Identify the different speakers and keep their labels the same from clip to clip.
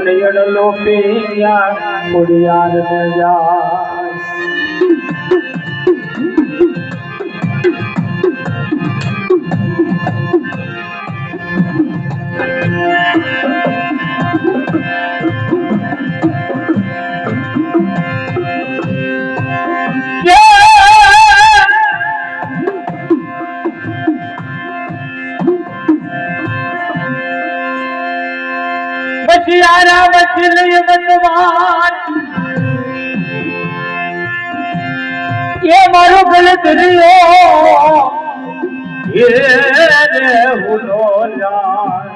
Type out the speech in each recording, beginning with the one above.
Speaker 1: અડલો પિયા કુડિયાર ને જાય બચિયારા બચલી બંદવાન એ મારો ગલત રહ્યો એ રે હુલો જાન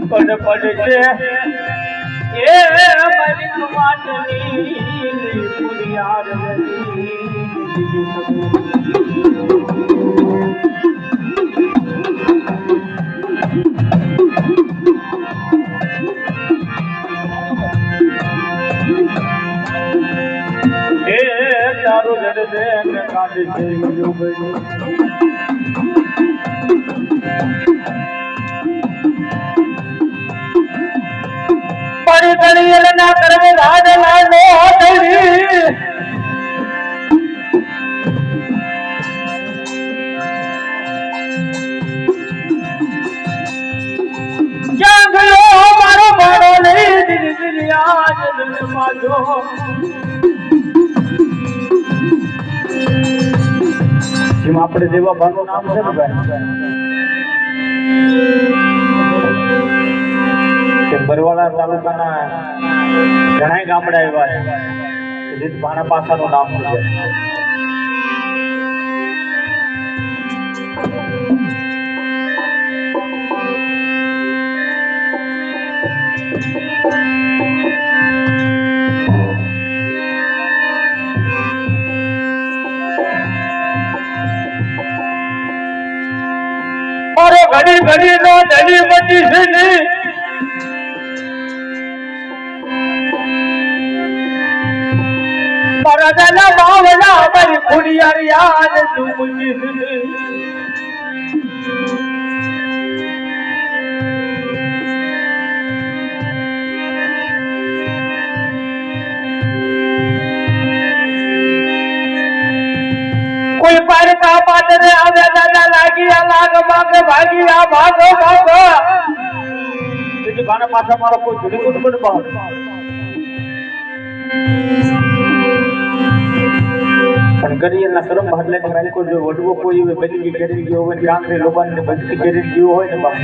Speaker 1: પડ છે એ મારી કમાટની પુરિયાર વેલી ચારો જડ દે ને કાઢે છે યુગની પડી તળિયલ ના કરવે રાડલા નો હટડી જાગલો મારો બાળો લઈ દીધી આજ જન્મમાં જો જેમ આપણે જેવા બાનું નામ છે ને ભાઈ કે બરવાળા તાલુકાના ઘણા ગામડા એવા છે જે ભાણા પાસાનું નામ છે મારો ઘડી ઘડી નો ધડી બચી છે ને મારા દાદા બાવલા મારી ખુડિયાર યાદ તું મુજી છે કોઈ પાર કા પાદરે આવે દાદા લાગી લાગ માગ ભાગી આ ભાગો ભાગો એટલે ભાના પાછા મારો કોઈ જુડી કુટ બન પાવ પણ ગરીયના કરમ બદલે ને મારી કોઈ જો વડવો કોઈ એવે બની કરી ગયો હોય ગાંગરે લોબાન ને બધી કરી ગયો હોય ને બાપ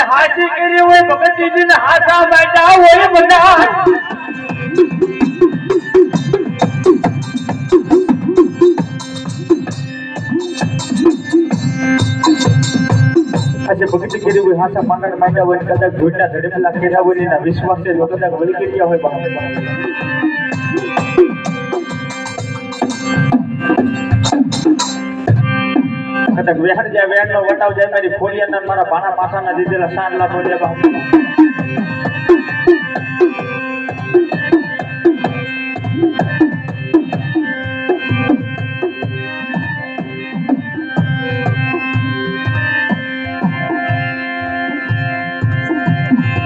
Speaker 1: હાથી કરી હોય ભગતજી ને હાથા બેઠા હોય બધા આજે ભગત કરી હોય હાથા માંગણ માંડ્યા હોય કદાચ જોડના ધડેલા કર્યા હોય એના વિશ્વાસ છે કદાચ વળી કર્યા હોય કદાચ વેહાર જાય વેહાર નો વટાવ જાય મારી ફોલિયાના મારા ભાણા પાસાના દીધેલા સાંડલા બોલ્યા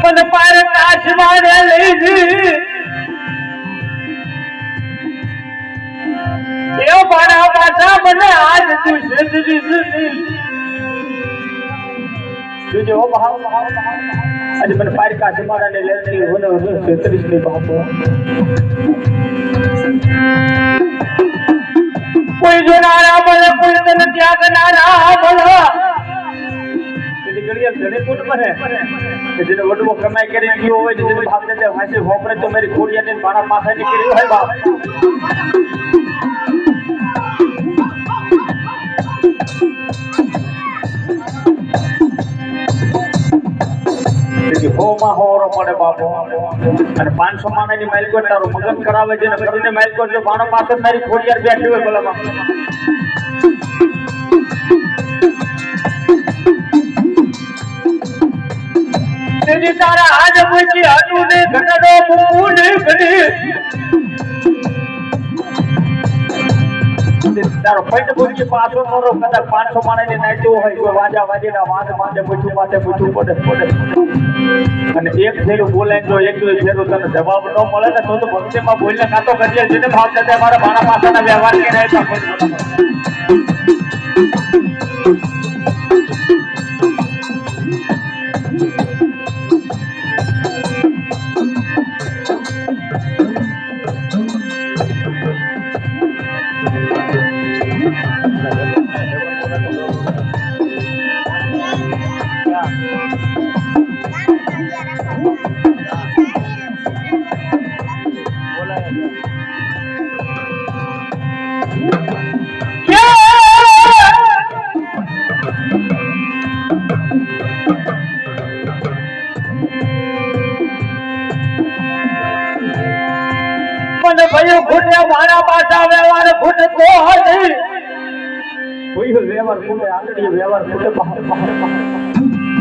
Speaker 1: પણ પાર કાચવાને લઈ એ ભાણા પાસા મને આજ તું સેજરી જોજે ઓ ભાવ આજે મને પાર કાચવાને ને લેતી હોને 33 ની બાપો કોઈ જોનારા બોલે કોઈ તને ત્યાગનારા બોલે ઘડિયા ઘડે કોટ મરે કે જેને વડવો કમાઈ કરી ગયો હોય જેને બાપ ને વાંચે હોપરે તો મારી ખોડિયા ને ભાણા પાસા નીકળી હોય બાપ હોમાં હોરો પડે બાપો અને 500 માણાની માઇલ કોટ તારો મગન કરાવે છે ને કરીને માઇલ કોટ જો ભાણો પાસે મારી ખોડિયાર બેઠી હોય ભલામાં તારા આજ મૂકી હતું ને ઘટડો મૂકું ને ઘડી તારો પૈટ બોલી પાછો મોરો કદાચ 500 માણસને નાચ્યો હોય કોઈ વાજા વાજીના વાદ માંડે પૂછું માથે પૂછું પડે અને એક ફેરું બોલાય જો એકલો ફેરું તને જવાબ ન મળે ને તો ભક્તિમાં બોલને કાતો કરીએ જેને ભાવ થતા મારા બાણા પાસાના વ્યવહાર કે રહેતા ભયો ખૂટે મારા પાછા વ્યવહાર ખૂટે તો હતી કોઈ વ્યવહાર ખૂટે આંગળી વ્યવહાર ખૂટે બહાર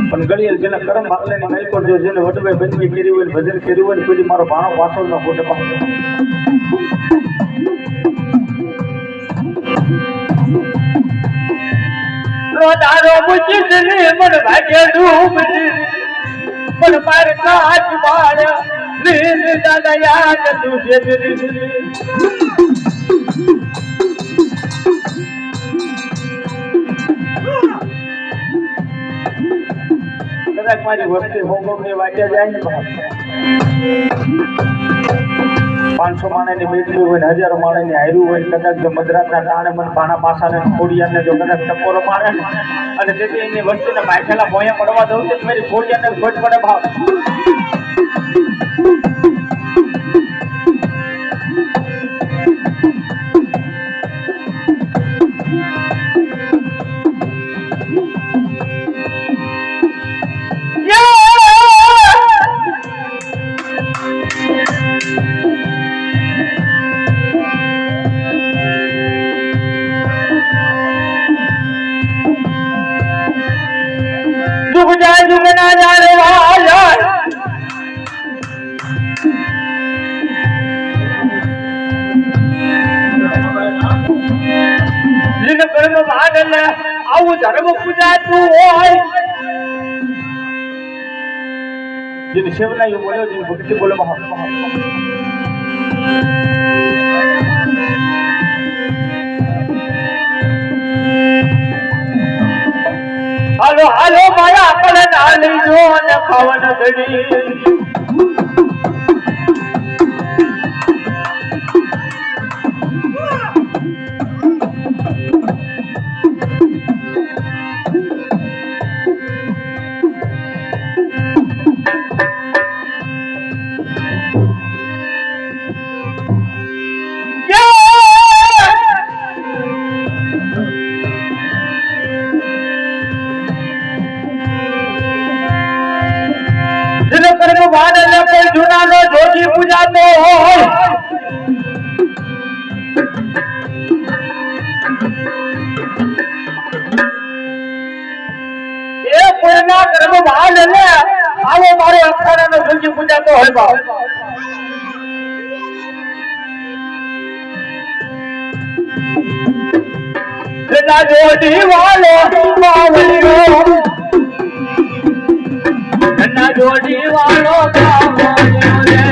Speaker 1: પણ ગળિયલ જેના કરમ ભાગલે ને મેલ પર જો જેને વટવે બંધી કરી હોય ભજન કર્યું હોય કોઈ મારો ભાણો પાછળ ન ખૂટે બહાર રોદારો મુચી દિલી મન ભાગે ડૂબી મન પર કાચ બાળ નીર દાદા યાદ તુજે દિલી કદાચ મારી વસ્તી હોમની વાટે જાય ને 500 માણસની બેઠી હોય ને 1000 માણસની હાર્યું હોય કદાચ જો મધરાતના ટાણે મને ભાણા પાસાને ખોડિયાને જો કદાચ ટકોરો મારે અને તેથી એની વસ્તીને માખેલા ભોયા પડવા દઉં તો મારી ખોડિયાને ખોટ પડે ભાવ जुगना जाने वाला जिन कर्म भागल आउ धर्म पूजाતું હોય जिन सेवना यो बोलो जिन भक्ति बोलो હાલો હાલો મારા આપણે નાલી જો ને ખાવન દડી કોઈ જૂનાનો જોગી પૂજાતો હોય એ કોઈના કર્મ ભાગ લે આવો મારો અખાડાનો જોગી પૂજાતો હોય બાપ ના જોડી વાલો બાવળિયો ના જોડી વાળો બાવળિયો રે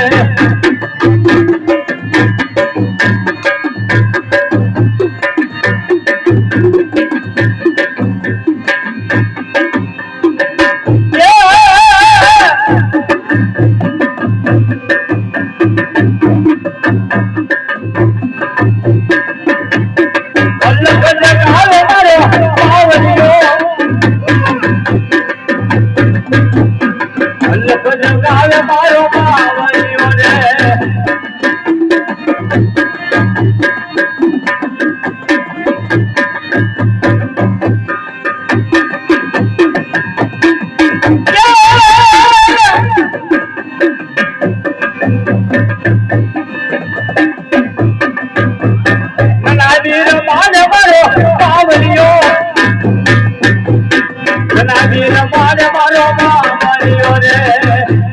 Speaker 1: મારો બાવળિયો રે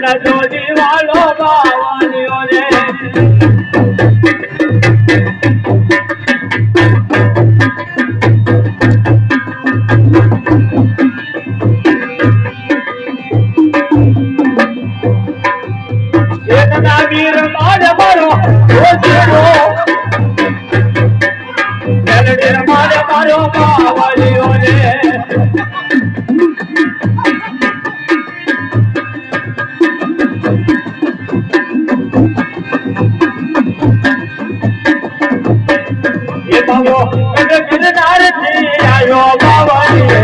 Speaker 1: એના જોડી વાળો બાવાલીઓ રે એકના વીર મારે મારો ઓજીરો મેલડી મારે મારો બાવાલીઓ રે એ ભાવ્યો એને ગિરનાર થી આયો બાવાલી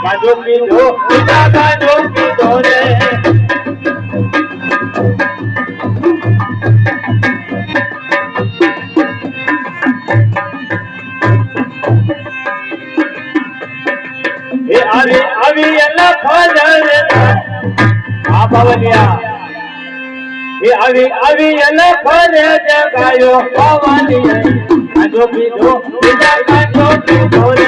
Speaker 1: કાજો કીધો કાજો કીધો રે એ આવી એલા ખોજરે આ બાવલિયા એ આવી એલા ખોજરે જગાયો બાવલી કાજો કીધો કાજો કીધો રે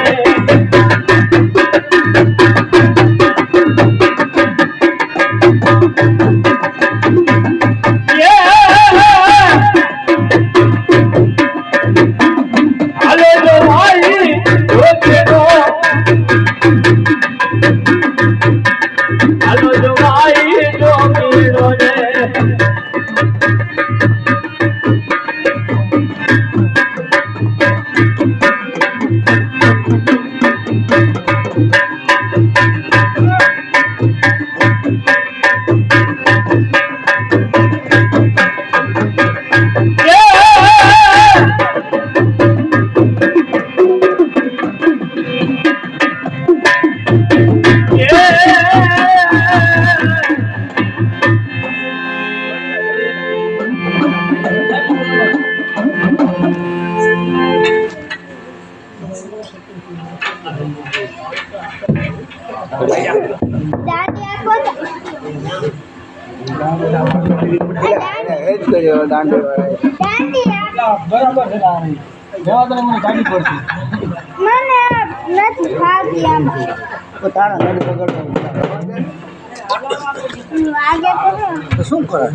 Speaker 2: શું કરે